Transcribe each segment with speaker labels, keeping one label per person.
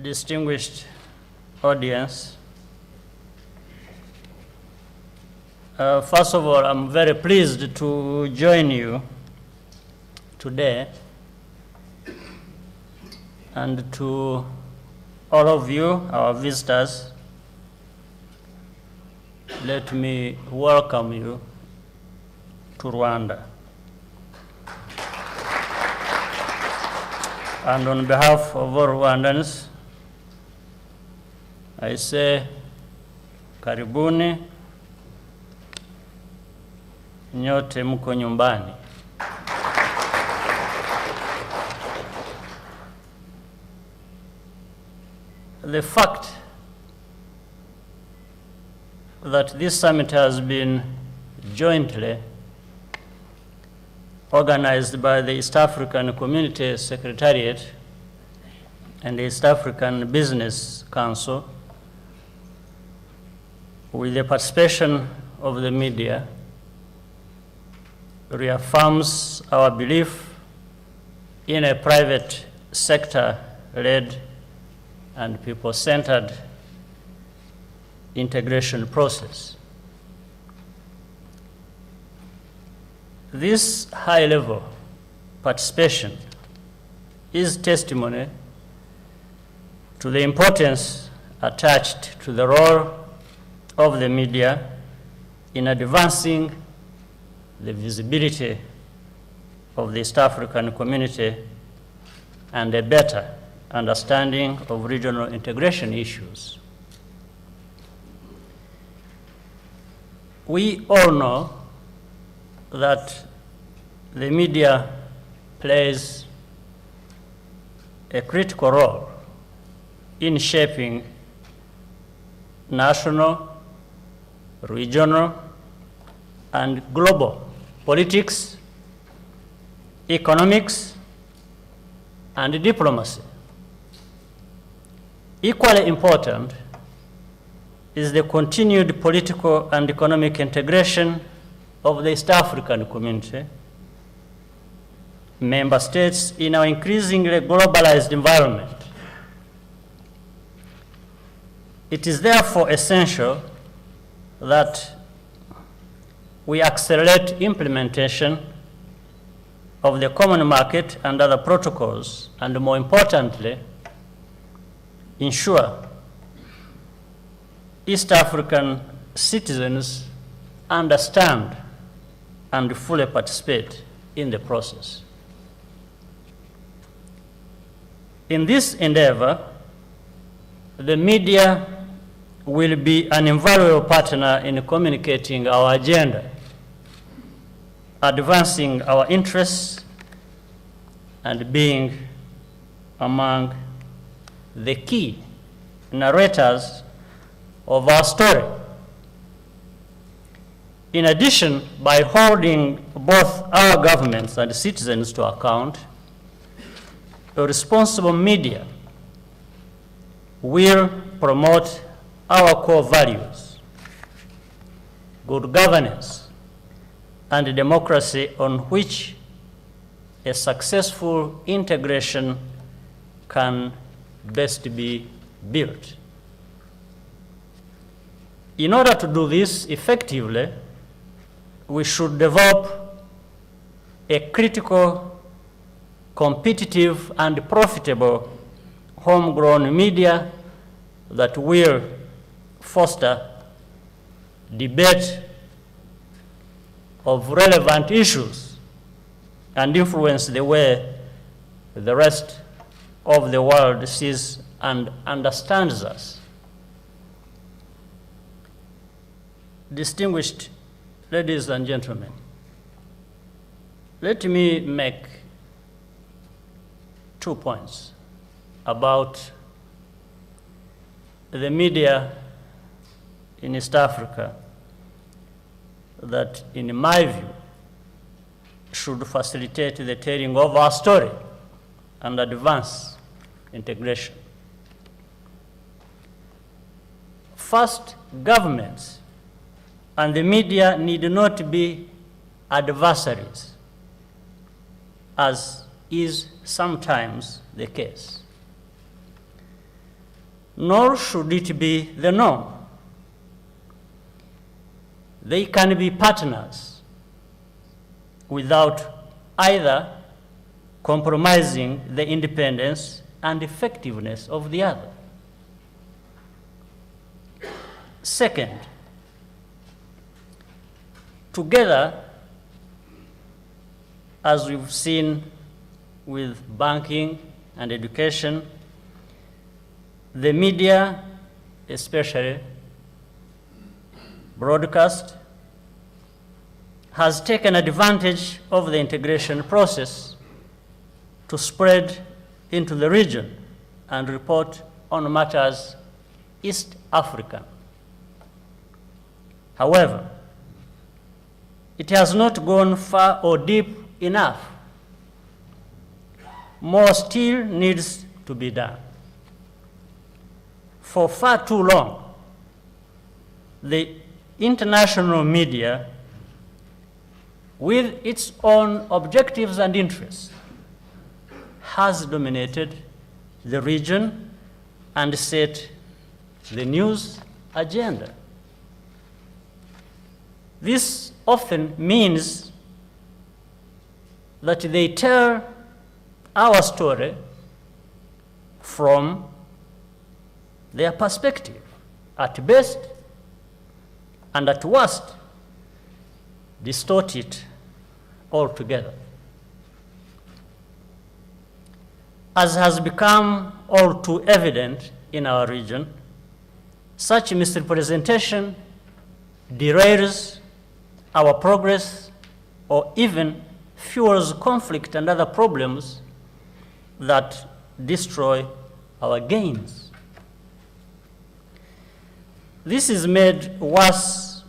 Speaker 1: distinguished audience, first of all, I'm very pleased to join you today, and to all of you, our visitors, let me welcome you to Rwanda. And on behalf of all Rwandans, I say, karibuni, nyote mko nyumbani. The fact that this summit has been jointly organized by the East African Community Secretariat and the East African Business Council, with the participation of the media, reaffirms our belief in a private sector-led and people-centered integration process. This high-level participation is testimony to the importance attached to the role of the media in advancing the visibility of the East African community and a better understanding of regional integration issues. We all know that the media plays a critical role in shaping national, regional, and global politics, economics, and diplomacy. Equally important is the continued political and economic integration of the East African community, member states in our increasingly globalized environment. It is therefore essential that we accelerate implementation of the common market and other protocols, and more importantly, ensure East African citizens understand and fully participate in the process. In this endeavor, the media will be an invaluable partner in communicating our agenda, advancing our interests, and being among the key narrators of our story. In addition, by holding both our governments and citizens to account, a responsible media will promote our core values, good governance, and democracy, on which a successful integration can best be built. In order to do this effectively, we should develop a critical, competitive, and profitable homegrown media that will foster debate of relevant issues and influence the way the rest of the world sees and understands us. Distinguished ladies and gentlemen, let me make 2 points about the media in East Africa that, in my view, should facilitate the telling of our story and advance integration. First, governments and the media need not be adversaries, as is sometimes the case. nor should it be the norm. They can be partners without either compromising the independence and effectiveness of the other. Second, together, as we've seen with banking and education, the media, especially broadcast, has taken advantage of the integration process to spread into the region and report on matters East African. However, it has not gone far or deep enough. More still needs to be done. For far too long, the international media, with its own objectives and interests, has dominated the region and set the news agenda. This often means that they tell our story from their perspective, at best, and at worst, distort it altogether. As has become all too evident in our region, such misrepresentation derails our progress or even fuels conflict and other problems that destroy our gains. This is made worse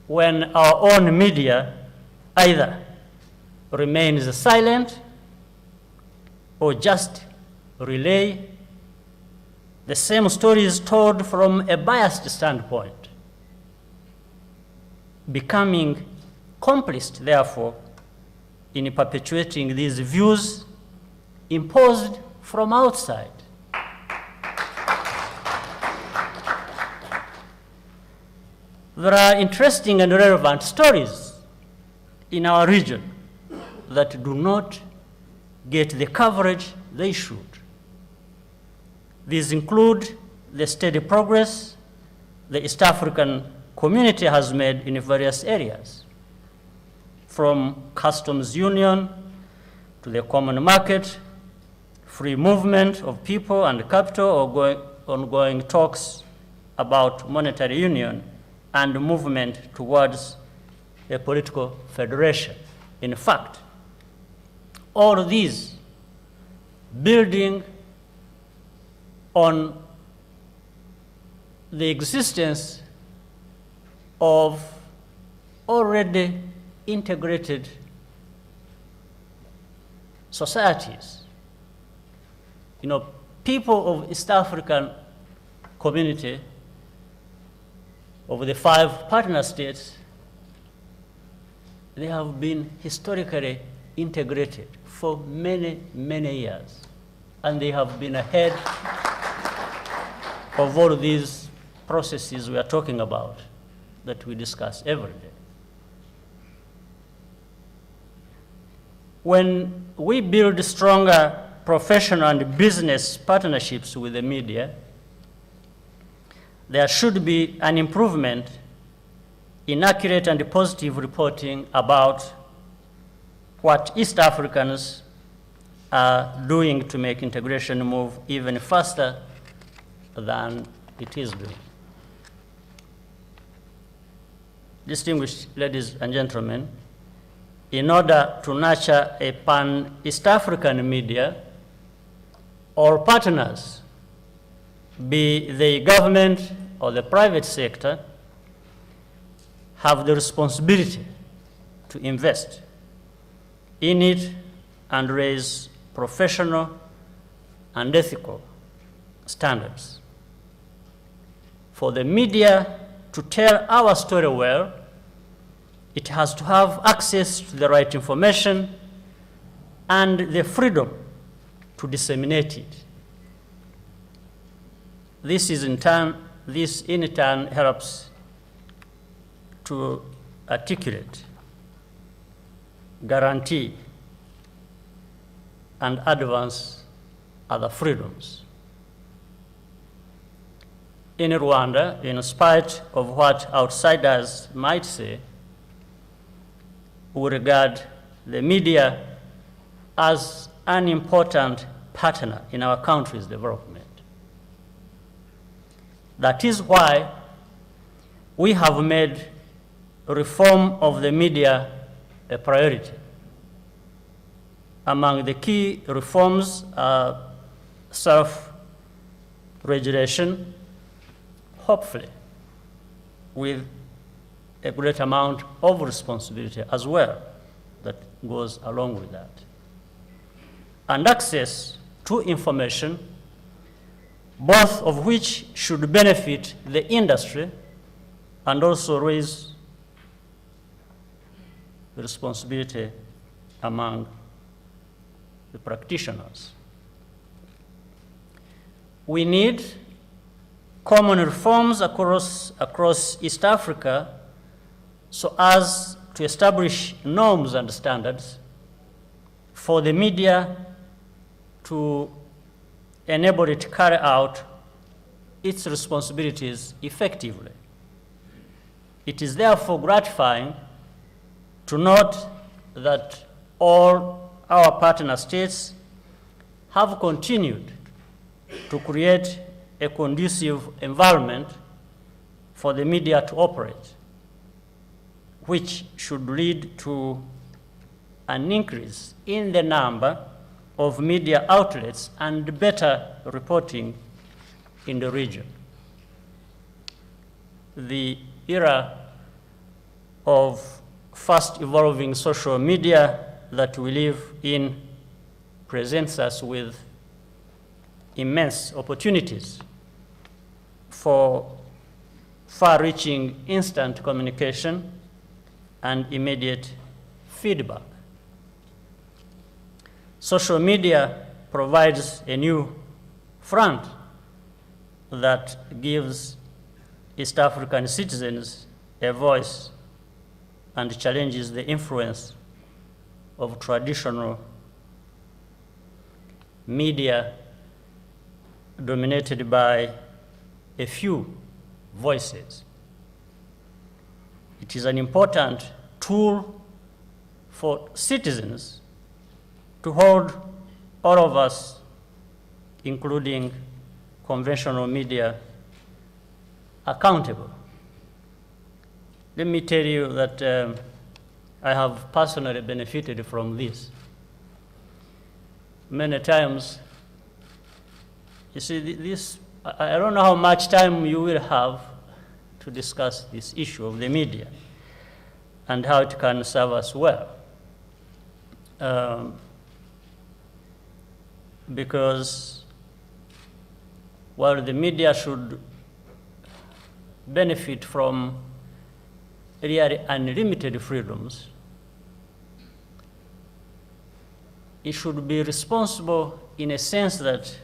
Speaker 1: when our own media either remains silent or just relay the same stories told from a biased standpoint, becoming complicit, therefore, in perpetuating these views imposed from outside. There are interesting and relevant stories in our region that do not get the coverage they should. These include the steady progress the East African community has made in various areas, from customs union to the common market, free movement of people and capital, or ongoing talks about monetary union and movement towards a political federation. In fact, all of these building on the existence of already integrated societies. You know, people of East African community, of the 5 partner states, they have been historically integrated for many, many years. And they have been ahead of all these processes we are talking about that we discuss every day. When we build stronger professional and business partnerships with the media, there should be an improvement in accurate and positive reporting about what East Africans are doing to make integration move even faster than it is doing. Distinguished ladies and gentlemen, in order to nurture a pan-East African media, all partners, be they government or the private sector, have the responsibility to invest in it and raise professional and ethical standards. For the media to tell our story well, it has to have access to the right information and the freedom to disseminate it. This in turn helps to articulate, guarantee, and advance other freedoms. In Rwanda, in spite of what outsiders might say, we regard the media as an important partner in our country's development. That is why we have made reform of the media a priority. Among the key reforms are self-regulation, hopefully with a great amount of responsibility as well that goes along with that. And access to information, both of which should benefit the industry and also raise the responsibility among the practitioners. We need common reforms across East Africa so as to establish norms and standards for the media to enable it to carry out its responsibilities effectively. It is therefore gratifying to note that all our partner states have continued to create a conducive environment for the media to operate, which should lead to an increase in the number of media outlets and better reporting in the region. The era of fast evolving social media that we live in presents us with immense opportunities for far-reaching instant communication and immediate feedback. Social media provides a new front that gives East African citizens a voice and challenges the influence of traditional media dominated by a few voices. It is an important tool for citizens to hold all of us, including conventional media, accountable. Let me tell you that I have personally benefited from this. Many times, you see, this, I don't know how much time you will have to discuss this issue of the media and how it can serve us well. Because while the media should benefit from really unlimited freedoms, it should be responsible in a sense that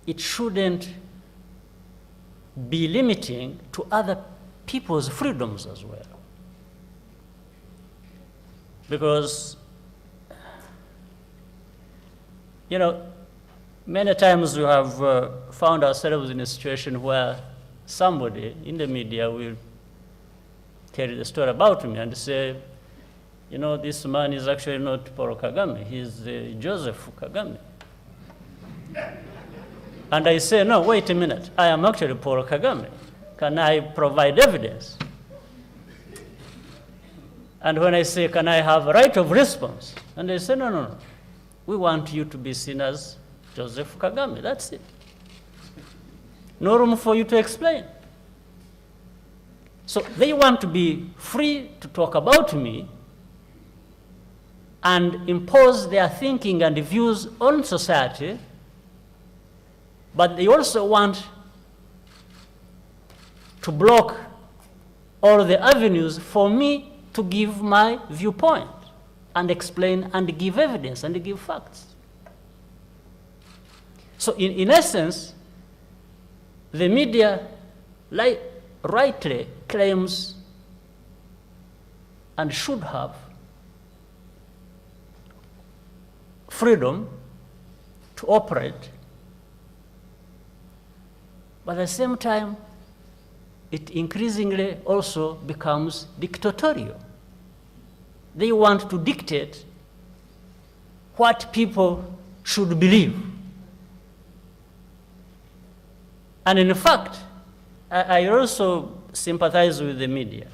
Speaker 1: it shouldn't be limiting to other people's freedoms as well. Because, you know, many times we have found ourselves in a situation where somebody in the media will tell the story about me and say, you know, this man is actually not Paul Kagame, he's Joseph Kagame. And I say, no, wait a minute, I am actually Paul Kagame. Can I provide evidence? And when I say, can I have a right of response? And they say, no, no, no. We want you to be seen as Joseph Kagame, that's it. No room for you to explain. So they want to be free to talk about me and impose their thinking and views on society, but they also want to block all the avenues for me to give my viewpoint and explain and give evidence and give facts. So in essence, the media rightly claims and should have freedom to operate, but at the same time, it increasingly also becomes dictatorial. They want to dictate what people should believe. And in fact, I also sympathize with the media,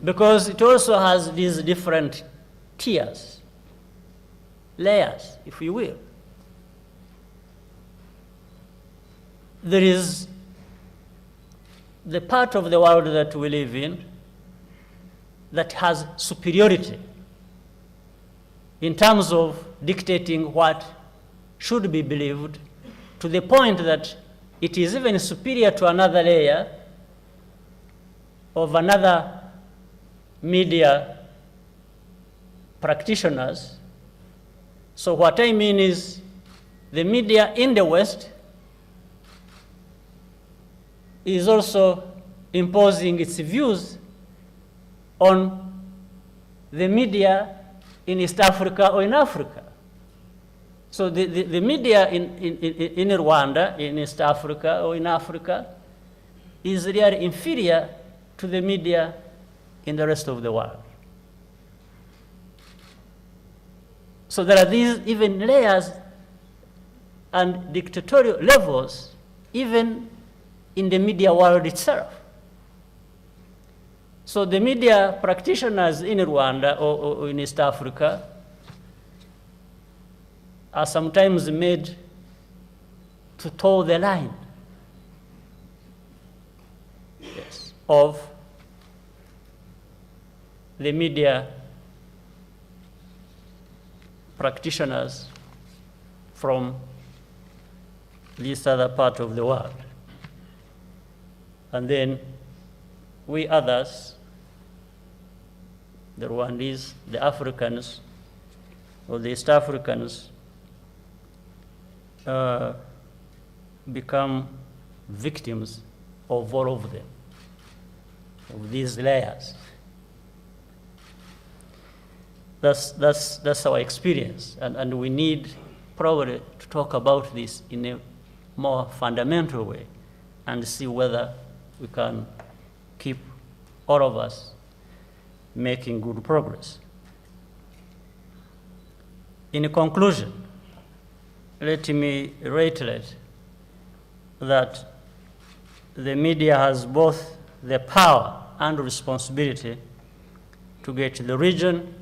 Speaker 1: because it also has these different tiers, layers, if you will. There is the part of the world that we live in that has superiority in terms of dictating what should be believed, to the point that it is even superior to another layer of another media practitioners. So what I mean is, the media in the West is also imposing its views on the media in East Africa or in Africa. So the media in Rwanda, in East Africa or in Africa, is really inferior to the media in the rest of the world. So there are these even layers and dictatorial levels even in the media world itself. So the media practitioners in Rwanda or in East Africa are sometimes made to toe the line, yes, of the media practitioners from this other part of the world. And then we others, the Rwandese, the Africans, or the East Africans, become victims of all of them, of these layers. That's our experience, and we need probably to talk about this in a more fundamental way and see whether we can keep all of us making good progress. In conclusion, let me reiterate that the media has both the power and responsibility to get the region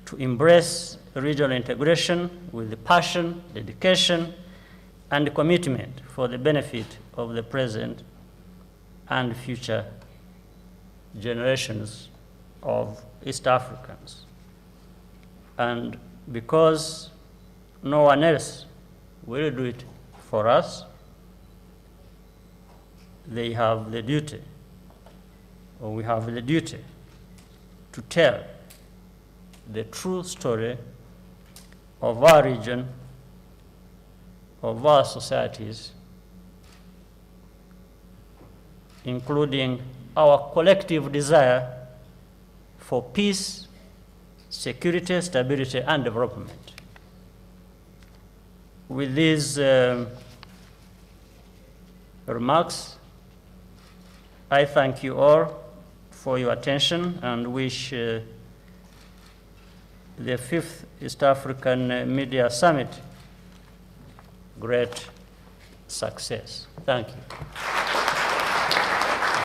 Speaker 1: to embrace regional integration with the passion, dedication, and commitment for the benefit of the present and future generations of East Africans. And because no one else will do it for us, they have the duty, or we have the duty, to tell the true story of our region, of our societies, including our collective desire for peace, security, stability, and development. With these remarks, I thank you all for your attention and wish the 5th East African Media Summit great success. Thank you.